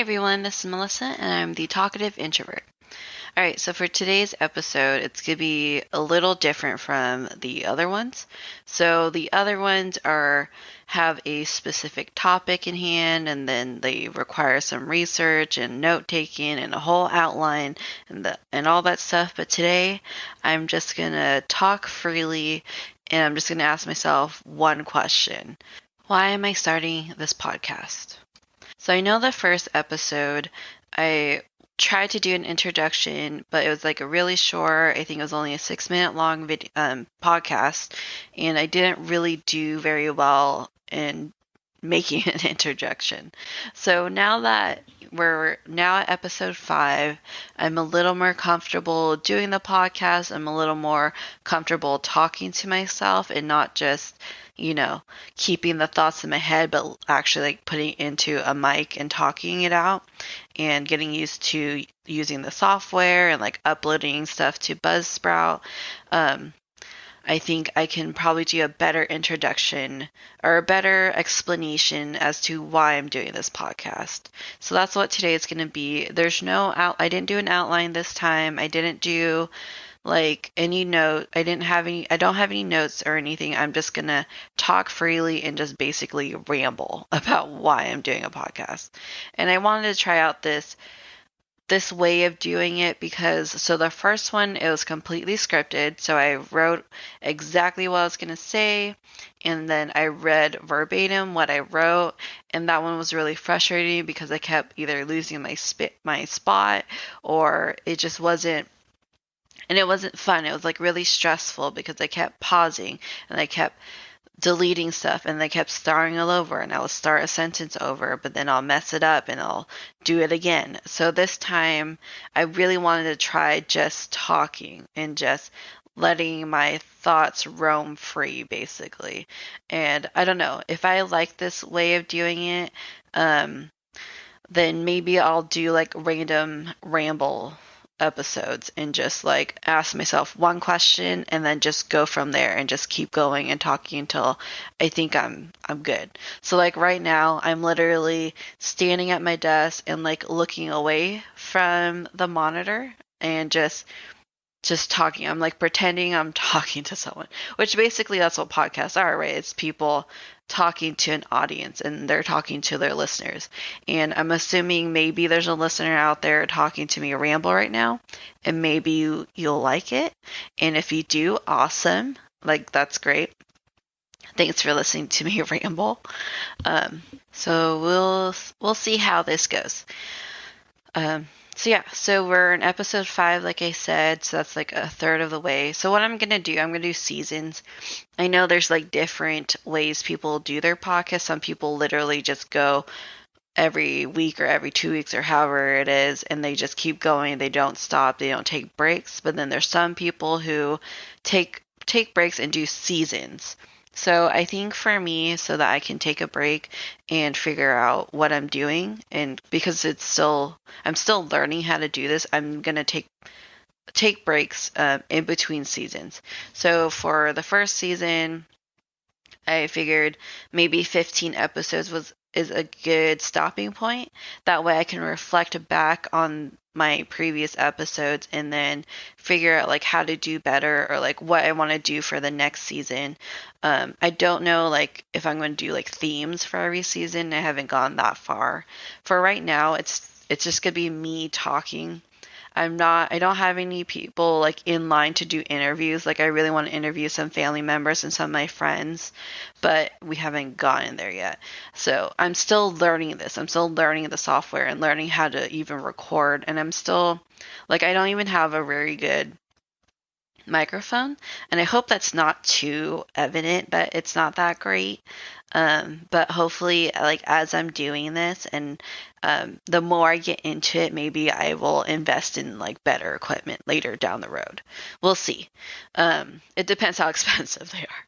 everyone, this is Melissa, and I'm the talkative introvert. Alright, so for today's episode, it's going to be a little different from the other ones. So the other ones have a specific topic in hand, and then they require some research and note taking and a whole outline and all that stuff. But today, I'm just going to talk freely, and I'm just going to ask myself one question. Why am I starting this podcast? So I know the first episode, I tried to do an introduction, but it was like a really short, I think it was only a 6-minute long podcast, and I didn't really do very well in making an introduction. So now that we're now at episode 5, I'm a little more comfortable doing the podcast. I'm a little more comfortable talking to myself and not just keeping the thoughts in my head, but actually like putting it into a mic and talking it out and getting used to using the software and like uploading stuff to Buzzsprout. I think I can probably do a better introduction or a better explanation as to why I'm doing this podcast. So that's what today is going to be. I didn't do an outline this time. I didn't do like any note. I don't have any notes or anything. I'm just going to talk freely and just basically ramble about why I'm doing a podcast. And I wanted to try out this way of doing it because the first one, it was completely scripted. So I wrote exactly what I was going to say, and then I read verbatim what I wrote, and that one was really frustrating because I kept either losing my spot, or it just wasn't. And it wasn't fun. It was like really stressful because I kept pausing and I kept deleting stuff and I kept starting all over, and I will start a sentence over, but then I'll mess it up and I'll do it again. So this time I really wanted to try just talking and just letting my thoughts roam free, basically. And I don't know, if I like this way of doing it, then maybe I'll do like random ramble episodes and just like ask myself one question and then just go from there and just keep going and talking until I think I'm good. So like right now I'm literally standing at my desk and like looking away from the monitor and just talking. I'm like pretending I'm talking to someone, which basically that's what podcasts are, right? It's people talking to an audience and they're talking to their listeners. And I'm assuming maybe there's a listener out there talking to me ramble right now, and maybe you'll like it. And if you do, awesome. Like, that's great. Thanks for listening to me ramble. So we'll see how this goes. So we're in episode 5, like I said, so that's like a third of the way. So what I'm going to do seasons. I know there's like different ways people do their podcast. Some people literally just go every week or every 2 weeks or however it is, and they just keep going. They don't stop. They don't take breaks. But then there's some people who take breaks and do seasons. So I think for me, so that I can take a break and figure out what I'm doing, and because I'm still learning how to do this, I'm going to take breaks in between seasons. So for the first season, I figured maybe 15 episodes is a good stopping point. That way I can reflect back on my previous episodes and then figure out like how to do better or like what I want to do for the next season. I don't know like if I'm going to do like themes for every season. I haven't gone that far. For right now, it's just going to be me talking. I don't have any people like in line to do interviews. Like I really want to interview some family members and some of my friends, but we haven't gotten there yet. So I'm still learning this. I'm still learning the software and learning how to even record. And I'm still like, I don't even have a very good microphone, and I hope that's not too evident, but it's not that great. But hopefully, like as I'm doing this and the more I get into it, maybe I will invest in like better equipment later down the road. We'll see. It depends how expensive they are.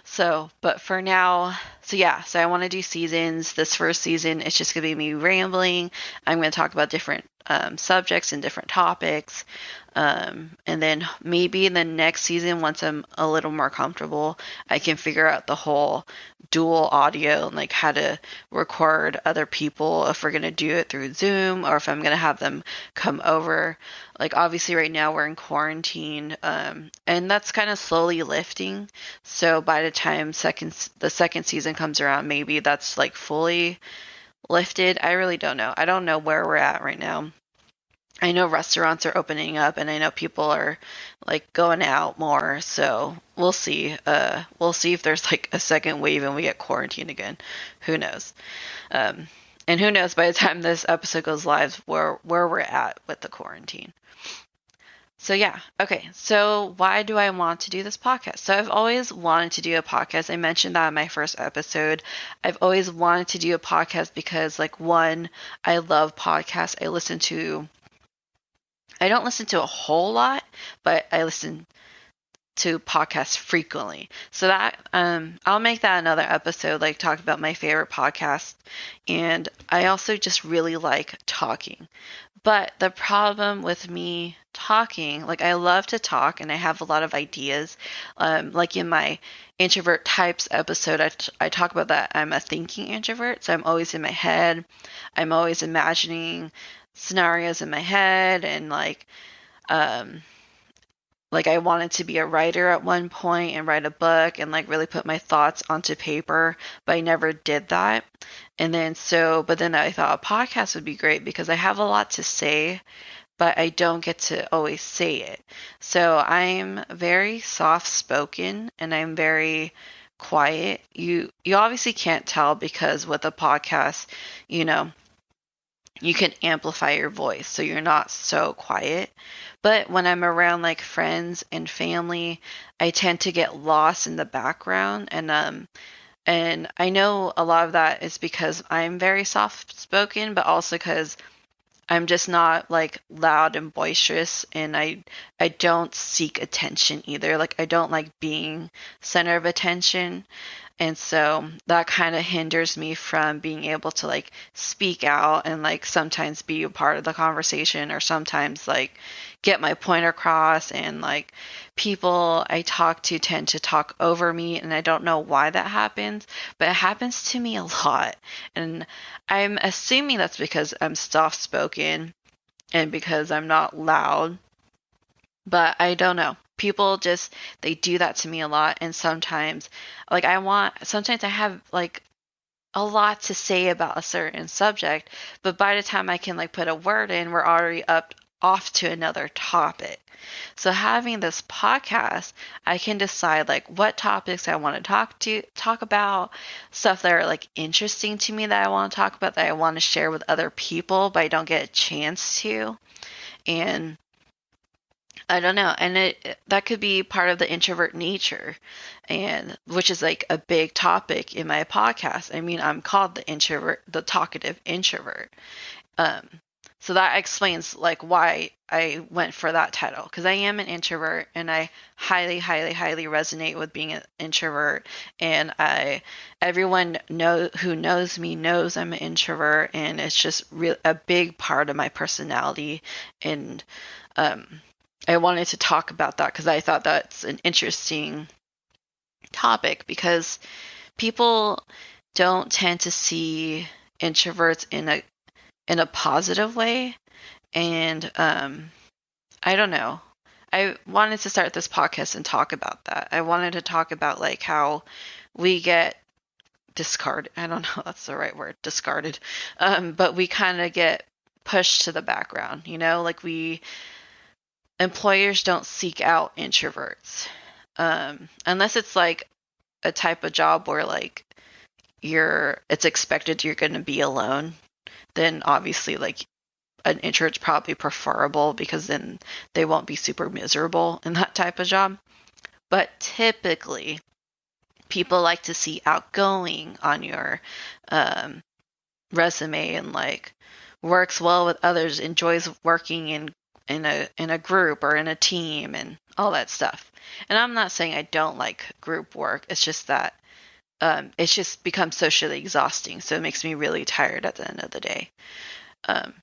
So, but for now, so I want to do seasons. This first season, it's just going to be me rambling. I'm going to talk about different subjects and different topics. And then maybe in the next season, once I'm a little more comfortable, I can figure out the whole dual audio and like how to record other people, if we're going to do it through Zoom or if I'm going to have them come over. Like obviously right now we're in quarantine, and that's kind of slowly lifting. So by the time the second season comes around, maybe that's like fully lifted. I really don't know. I don't know where we're at right now. I know restaurants are opening up and I know people are like going out more, so we'll see. We'll see if there's like a second wave and we get quarantined again. Who knows? Um, and who knows by the time this episode goes live where we're at with the quarantine. So yeah, okay. So why do I want to do this podcast? So I've always wanted to do a podcast. I mentioned that in my first episode. I've always wanted to do a podcast because like one, I love podcasts. I don't listen to a whole lot, but I listen to podcasts frequently. So that I'll make that another episode, like talk about my favorite podcast. And I also just really like talking. But the problem with me talking, like I love to talk and I have a lot of ideas. Like in my introvert types episode, I talk about that I'm a thinking introvert. So I'm always in my head. I'm always imagining scenarios in my head and like I wanted to be a writer at one point and write a book and like really put my thoughts onto paper, but I never did that. But then I thought a podcast would be great because I have a lot to say, but I don't get to always say it. So I'm very soft spoken and I'm very quiet. You obviously can't tell because with a podcast, you know, you can amplify your voice so you're not so quiet. But when I'm around like friends and family, I tend to get lost in the background and I know a lot of that is because I'm very soft spoken, but also because I'm just not like loud and boisterous and I don't seek attention either. Like I don't like being center of attention. And so that kind of hinders me from being able to like speak out and like sometimes be a part of the conversation or sometimes like get my point across. And like people I talk to tend to talk over me and I don't know why that happens, but it happens to me a lot. And I'm assuming that's because I'm soft spoken and because I'm not loud, but I don't know. People just, they do that to me a lot. And sometimes, sometimes I have like a lot to say about a certain subject, but by the time I can like put a word in, we're already off to another topic. So having this podcast, I can decide like what topics I want to talk about, stuff that are like interesting to me that I want to talk about, that I want to share with other people, but I don't get a chance to. And I don't know, and that could be part of the introvert nature, and which is like a big topic in my podcast. I mean, I'm called the talkative introvert. Um, so that explains like why I went for that title, because I am an introvert and I highly, highly, highly resonate with being an introvert. And everyone who knows me knows I'm an introvert, and it's just a big part of my personality. And I wanted to talk about that because I thought that's an interesting topic, because people don't tend to see introverts in a positive way. And I don't know. I wanted to start this podcast and talk about that. I wanted to talk about like how we get discarded. I don't know if that's the right word, discarded. But we kind of get pushed to the background, you know, like employers don't seek out introverts unless it's like a type of job where like it's expected you're going to be alone. Then obviously like an introvert's probably preferable because then they won't be super miserable in that type of job. But typically people like to see outgoing on your resume and like works well with others, enjoys working in in a group or in a team and all that stuff. And I'm not saying I don't like group work. It's just that it's just become socially exhausting. So it makes me really tired at the end of the day. Um,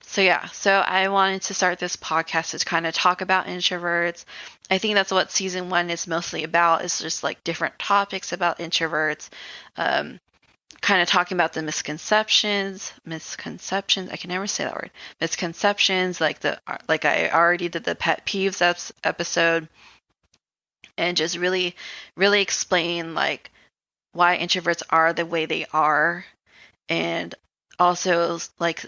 so yeah, so I wanted to start this podcast to kind of talk about introverts. I think that's what season 1 is mostly about, is just like different topics about introverts. Kind of talking about the misconceptions, I can never say that word, misconceptions, like I already did the pet peeves episode, and just really, really explain like why introverts are the way they are, and also like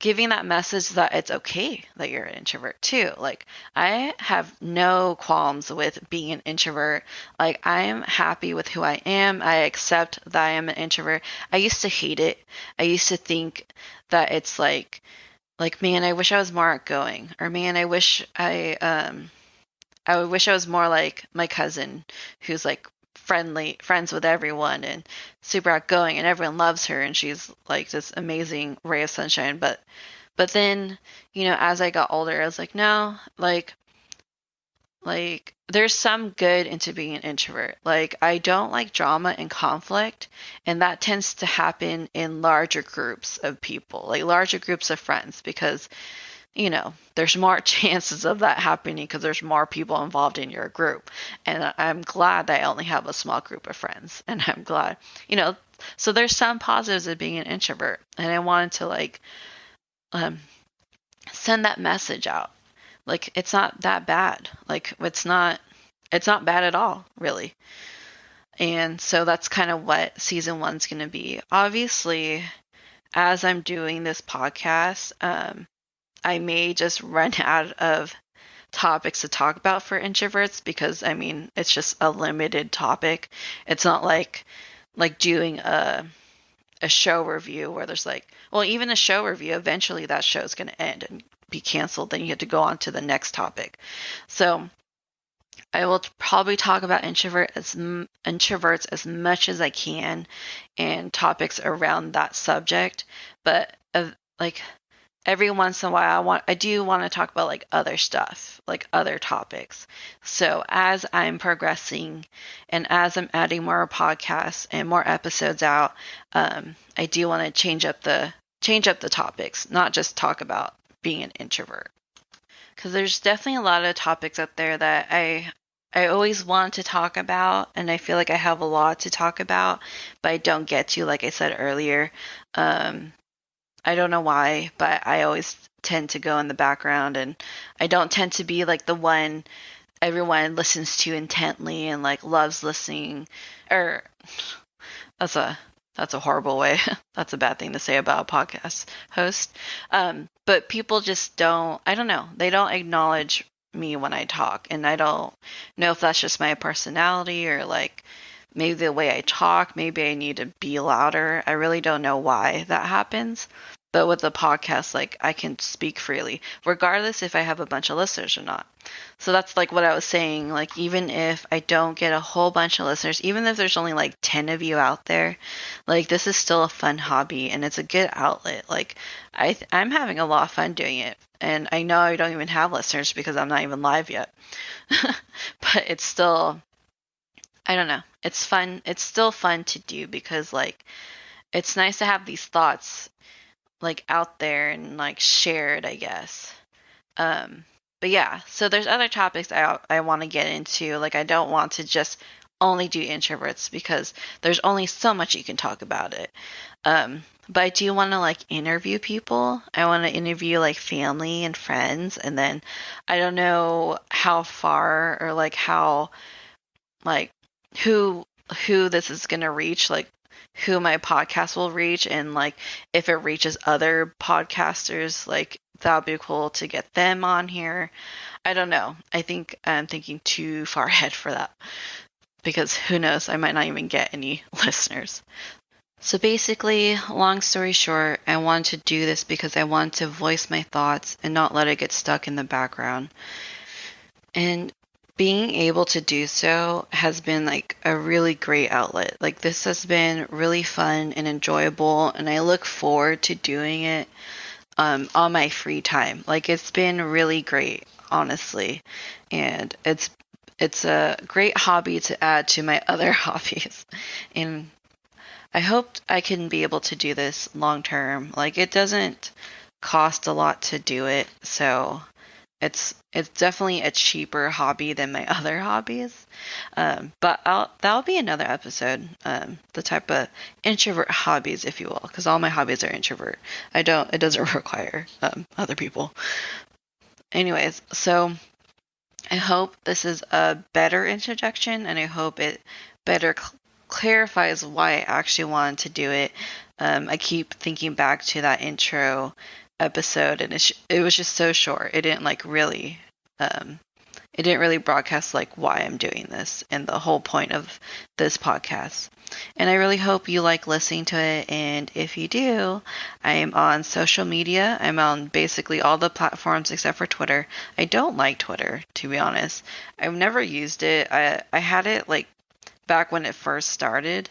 giving that message that it's okay that you're an introvert too. Like, I have no qualms with being an introvert. Like, I am happy with who I am. I accept that I am an introvert. I used to hate it. I used to think that it's like, man, I wish I was more outgoing, or man, I wish I wish I was more like my cousin, who's like friends with everyone and super outgoing, and everyone loves her, and she's like this amazing ray of sunshine. But then, as I got older, I was like, no, like there's some good into being an introvert. Like, I don't like drama and conflict, and that tends to happen in larger groups of people, like larger groups of friends, because there's more chances of that happening because there's more people involved in your group. And I'm glad that I only have a small group of friends. And I'm glad, so there's some positives of being an introvert. And I wanted to send that message out. Like, it's not that bad. Like, it's not bad at all, really. And so that's kind of what season 1's going to be. Obviously, as I'm doing this podcast, I may just run out of topics to talk about for introverts, because it's just a limited topic. It's not like doing a show review where there's even a show review, eventually that show is going to end and be canceled. Then you have to go on to the next topic. So I will probably talk about introverts as much as I can, and topics around that subject. But every once in a while, I do want to talk about other stuff, like other topics. So as I'm progressing and as I'm adding more podcasts and more episodes out, I do want to change up the topics, not just talk about being an introvert. Because there's definitely a lot of topics out there that I always want to talk about, and I feel like I have a lot to talk about, but I don't get to, like I said earlier. I don't know why, but I always tend to go in the background, and I don't tend to be like the one everyone listens to intently and loves listening. Or that's a horrible way. That's a bad thing to say about a podcast host. But people just don't, I don't know, they don't acknowledge me when I talk, and I don't know if that's just my personality or maybe the way I talk. Maybe I need to be louder. I really don't know why that happens. But with the podcast, I can speak freely, regardless if I have a bunch of listeners or not. So that's what I was saying. Even if I don't get a whole bunch of listeners, even if there's only 10 of you out there, this is still a fun hobby, and it's a good outlet. I'm having a lot of fun doing it. And I know I don't even have listeners because I'm not even live yet. But it's still, I don't know. It's fun. It's still fun to do because it's nice to have these thoughts out there and shared, I guess. But yeah, so there's other topics I want to get into. I don't want to just only do introverts because there's only so much you can talk about it. But I do want to interview people. I want to interview family and friends, and then I don't know how far or how who this is going to reach, who my podcast will reach, and if it reaches other podcasters, that would be cool to get them on here. I don't know. I think I'm thinking too far ahead for that, because who knows, I might not even get any listeners. So basically, long story short, I wanted to do this because I wanted to voice my thoughts and not let it get stuck in the background. And being able to do so has been a really great outlet. This has been really fun and enjoyable, and I look forward to doing it. on my free time. Like, it's been really great, honestly, and it's a great hobby to add to my other hobbies. And I hope I can be able to do this long term. Like, it doesn't cost a lot to do it, so it's definitely a cheaper hobby than my other hobbies. But that'll be another episode. The type of introvert hobbies, if you will, because all my hobbies are introvert. It doesn't require other people. Anyways, so I hope this is a better introduction, and I hope it better clarifies why I actually wanted to do it. I keep thinking back to that intro episode, and it was just so short. It didn't really broadcast like why I'm doing this and the whole point of this podcast. And I really hope you like listening to it. And if you do, I am on social media. I'm on basically all the platforms except for Twitter. I don't like Twitter, to be honest. I've never used it. I had it like back when it first started.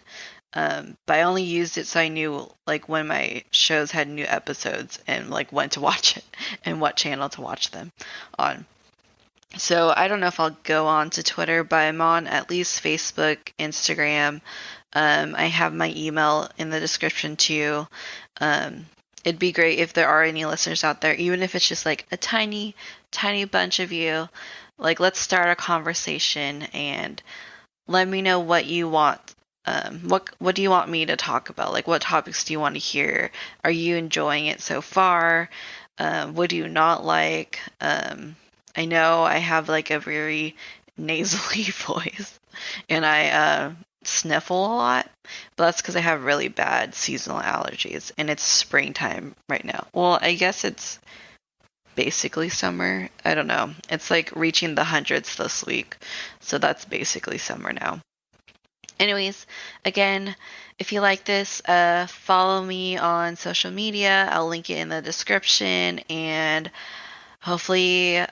But I only used it so I knew like when my shows had new episodes and like when to watch it and what channel to watch them on. So I don't know if I'll go on to Twitter, but I'm on at least Facebook, Instagram. I have my email in the description too. It'd be great if there are any listeners out there, even if it's just like a tiny, tiny bunch of you. Like, let's start a conversation and let me know what you want. What do you want me to talk about? Like, what topics do you want to hear? Are you enjoying it so far? What do you not like? I know I have like a very nasally voice and I sniffle a lot, but that's because I have really bad seasonal allergies and it's springtime right now. Well, I guess it's basically summer. I don't know. It's like reaching the hundreds this week, so that's basically summer now. Anyways, again, if you like this, follow me on social media. I'll link it in the description, and hopefully,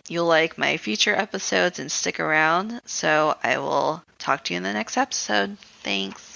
you'll like my future episodes and stick around. So I will talk to you in the next episode. Thanks.